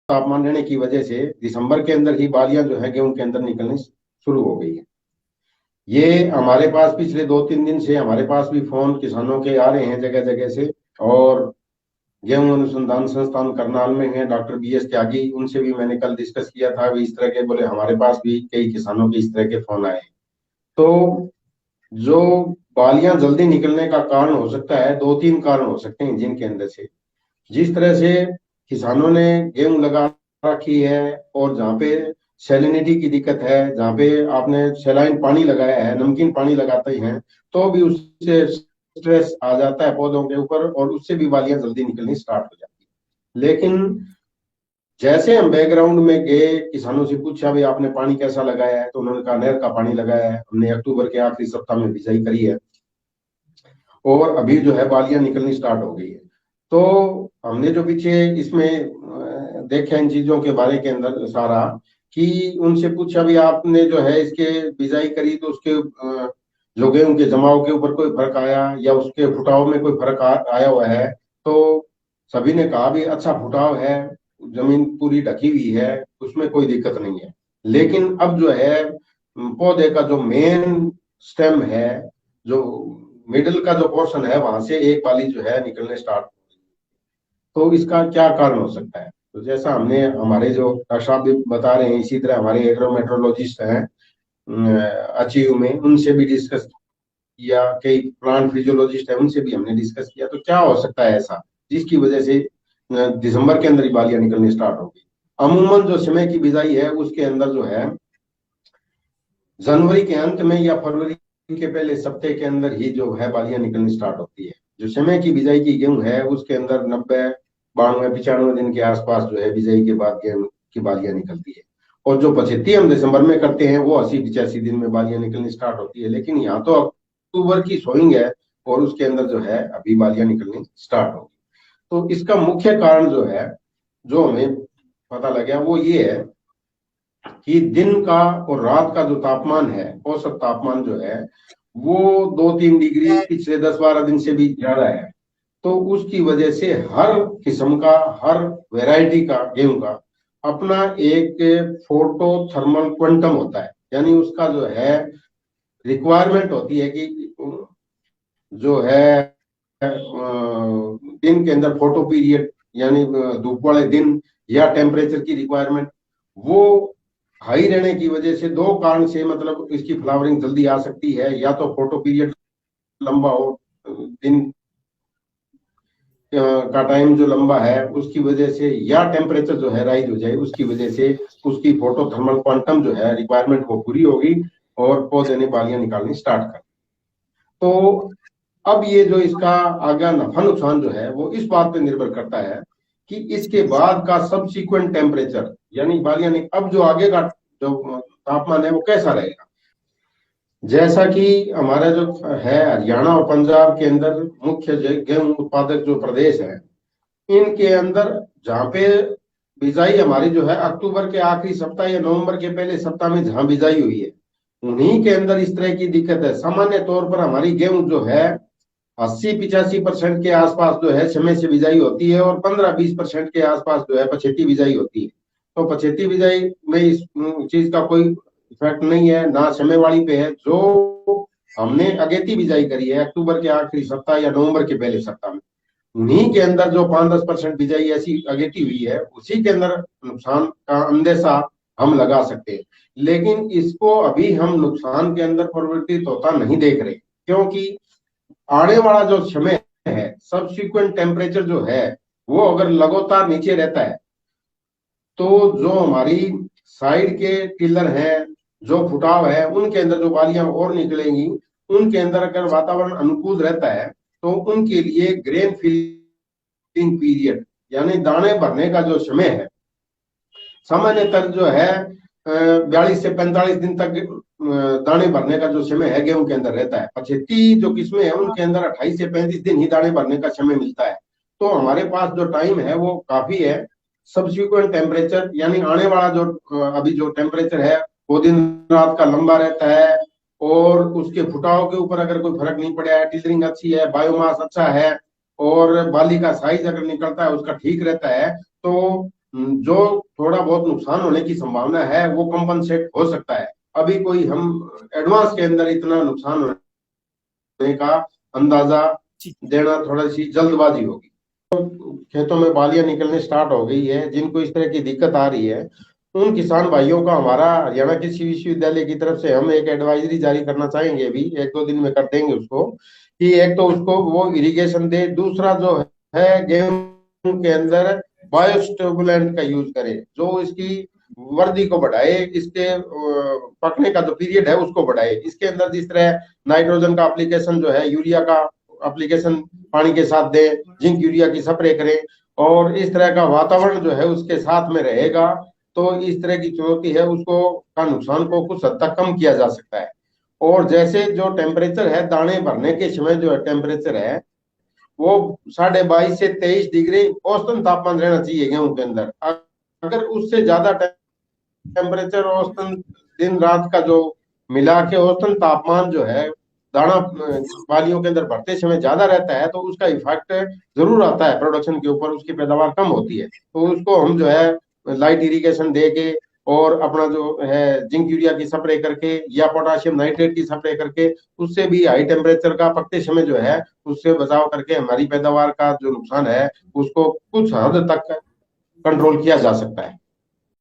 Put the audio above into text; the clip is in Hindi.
तापमान रहने की वजह से दिसंबर के अंदर ही बालियां जो है गेहूं के अंदर निकलनी शुरू हो गई है। ये हमारे पास पिछले 2-3 दिन से हमारे पास भी फोन किसानों के आ रहे हैं जगह जगह से। और गेहूं अनुसंधान संस्थान करनाल में है डॉक्टर BS त्यागी, उनसे भी मैंने कल डिस्कस किया था। भी इस तरह के बोले हमारे पास भी कई किसानों के इस तरह के फोन आए। तो जो बालियां जल्दी निकलने का कारण हो सकता है, 2-3 कारण हो सकते हैं जिनके अंदर से जिस तरह से किसानों ने गेहूं लगा रखी है और जहाँ पे सैलिनिटी की दिक्कत है, जहाँ पे आपने सैलाइन पानी लगाया है, नमकीन पानी लगाते हैं, तो भी उससे स्ट्रेस आ जाता है पौधों के ऊपर और उससे भी बालियां जल्दी निकलनी स्टार्ट हो जाती है। लेकिन जैसे हम बैकग्राउंड में गए, किसानों से पूछा भाई आपने पानी कैसा लगाया है, तो उन्होंने कहा नहर का पानी लगाया है, हमने अक्टूबर के आखिरी सप्ताह में बिजाई करी है और अभी जो है बालियां निकलनी स्टार्ट हो गई है। तो हमने जो पीछे इसमें देखा इन चीजों के बारे के अंदर सारा, कि उनसे पूछा भी आपने जो है इसके बिजाई करी तो उसके जो गेहूं के जमाव के ऊपर कोई फर्क आया या उसके फुटाव में कोई फर्क आया हुआ है। तो सभी ने कहा भी अच्छा फुटाव है, जमीन पूरी ढकी हुई है, उसमें कोई दिक्कत नहीं है। लेकिन अब जो है पौधे का जो मेन स्टेम है, जो मिडिल का जो पोर्शन है, वहां से एक बाली जो है निकलने स्टार्ट हो गई। तो इसका क्या कारण हो सकता है? तो जैसा हमने हमारे जो डॉक्टर साहब भी बता रहे हैं, इसी तरह हमारे एग्रोमेट्रोलॉजिस्ट हैं अचीव में, उनसे भी डिस्कस किया, कई प्लांट फिजियोलॉजिस्ट है उनसे भी हमने डिस्कस किया। तो क्या हो सकता है ऐसा जिसकी वजह से दिसंबर के अंदर ही बालियां निकलनी स्टार्ट हो गई? अमूमन जो समय की बिजाई है उसके अंदर जो है जनवरी के अंत में या फरवरी के पहले सप्ताह के अंदर ही जो है बालियां निकलनी स्टार्ट होती है। जो समय की बिजाई की गेहूं है उसके अंदर 90, 92, 95 दिन के आसपास जो है बिजाई के बाद गेहूं की बालियां निकलती है। और जो पछेती हम दिसंबर में करते हैं वो 80-85 दिन में बालियां निकलनी स्टार्ट होती है। लेकिन यहाँ तो अक्टूबर की सोइंग है और उसके अंदर जो है अभी बालियां निकलनी स्टार्ट होगी। तो इसका मुख्य कारण जो है, जो हमें पता लगा वो ये है कि दिन का और रात का जो तापमान है, औसत तापमान जो है वो 2-3 डिग्री पिछले 10-12 दिन से भी ज्यादा है। तो उसकी वजह से हर किस्म का, हर वैरायटी का गेहूं का अपना एक फोटो थर्मल क्वांटम होता है। यानी उसका जो है रिक्वायरमेंट होती है कि जो है दिन के अंदर फोटो पीरियड, यानी धूप वाले दिन या टेम्परेचर की रिक्वायरमेंट, वो हाई रहने की वजह से दो कारण से मतलब इसकी फ्लावरिंग जल्दी आ सकती है। या तो फोटो पीरियड लंबा हो, दिन का टाइम जो लंबा है उसकी वजह से, या टेम्परेचर जो है राइज हो जाए उसकी वजह से उसकी फोटो थर्मल क्वांटम जो है रिक्वायरमेंट वो पूरी होगी और पौधे ने बालियां निकालनी स्टार्ट कर। तो अब ये जो इसका आगे नफा नुकसान जो है वो इस बात पे निर्भर करता है कि इसके बाद का सबसीक्वेंट टेम्परेचर, यानी बालियां अब जो आगे का जो तापमान है वो कैसा रहेगा। जैसा कि हमारा जो है हरियाणा और पंजाब के अंदर मुख्य गेहूं उत्पादक जो प्रदेश है, इनके अंदर जहाँ पे बिजाई हमारी जो है अक्टूबर के आखिरी सप्ताह या नवंबर के पहले सप्ताह में जहाँ बिजाई हुई है, उन्हीं के अंदर इस तरह की दिक्कत है। सामान्य तौर पर हमारी गेहूं जो है 80-85% के आसपास जो है समय से बिजाई होती है और 15-20% के आसपास जो है पछेती बिजाई होती है। तो पछेती बिजाई में इस चीज का कोई इफेक्ट नहीं है, ना समय वाली पे है। जो हमने अगेती बिजाई करी है अक्टूबर के आखिरी सप्ताह या नवंबर के पहले सप्ताह में, उन्हीं के अंदर जो 5-10% बिजाई ऐसी अगेती हुई है, उसी के अंदर नुकसान का अंदेशा हम लगा सकते हैं। लेकिन इसको अभी हम नुकसान के अंदर परिवर्तित होता नहीं देख रहे, क्योंकि आने वाला जो समय है, सबसिक्वेंट टेम्परेचर जो है वो अगर लगातार नीचे रहता है तो जो हमारी साइड के टिलर हैं, जो फुटाव है, उनके अंदर जो बालियां और निकलेंगी, उनके अंदर अगर वातावरण अनुकूल रहता है तो उनके लिए ग्रेन फिलिंग पीरियड, यानी दाने भरने का जो समय है, सामान्यतः जो है 42 से 45 दिन तक दाने भरने का जो समय है गेहूं के अंदर रहता है। पछेती जो किस्में हैं उनके अंदर 28 से 35 दिन ही दाने भरने का समय मिलता है। तो हमारे पास जो टाइम है वो काफी है। सब्सिक्वेंट टेम्परेचर, यानी आने वाला जो अभी जो टेम्परेचर है वो दिन रात का लंबा रहता है और उसके फुटाव के ऊपर अगर कोई फर्क नहीं पड़ा है, टिलरिंग अच्छी है, बायोमास अच्छा है और बाली का साइज अगर निकलता है उसका ठीक रहता है, तो जो थोड़ा बहुत नुकसान होने की संभावना है वो कंपनसेट हो सकता है। अभी कोई हम एडवांस के अंदर इतना नुकसान होने का अंदाजा जी। देना थोड़ा सी जल्दबाजी होगी। खेतों में बालियां निकलने स्टार्ट हो गई है, जिनको इस तरह की दिक्कत आ रही है उन किसान भाइयों का हमारा हरियाणा कृषि विश्वविद्यालय की तरफ से हम एक एडवाइजरी जारी करना चाहेंगे, अभी 1-2 दिन में कर देंगे उसको, कि एक तो उसको वो इरिगेशन दे, दूसरा जो है गेहूं के अंदर बायोस्टिमुलेंट का यूज करे जो इसकी वर्दी को बढ़ाए, इसके पकने का जो पीरियड है उसको बढ़ाए। इसके अंदर जिस तरह नाइट्रोजन का एप्लीकेशन जो है, यूरिया का एप्लीकेशन पानी के साथ दे, जिंक यूरिया की स्प्रे करें, और इस तरह का वातावरण जो है उसके साथ में रहेगा तो इस तरह की चुनौती है उसको का नुकसान को कुछ हद तक कम किया जा सकता है। और जैसे जो टेम्परेचर है, दाने भरने के समय जो है टेम्परेचर है वो 22.5 से 23 डिग्री औसतन तापमान रहना चाहिए गेहूं के अंदर। अगर उससे ज्यादा टेम्परेचर औसतन दिन रात का जो मिला के औसतन तापमान जो है दाना वालियों के अंदर भरते समय ज्यादा रहता है तो उसका इफेक्ट जरूर आता है प्रोडक्शन के ऊपर, उसकी पैदावार कम होती है। तो उसको हम जो है लाइट इरिगेशन दे के और अपना जो है जिंक यूरिया की स्प्रे करके या पोटाशियम नाइट्रेट की स्प्रे करके उससे भी हाई टेम्परेचर का पकते समय जो है उससे बचाव करके हमारी पैदावार का जो नुकसान है उसको कुछ हद तक कंट्रोल किया जा सकता है।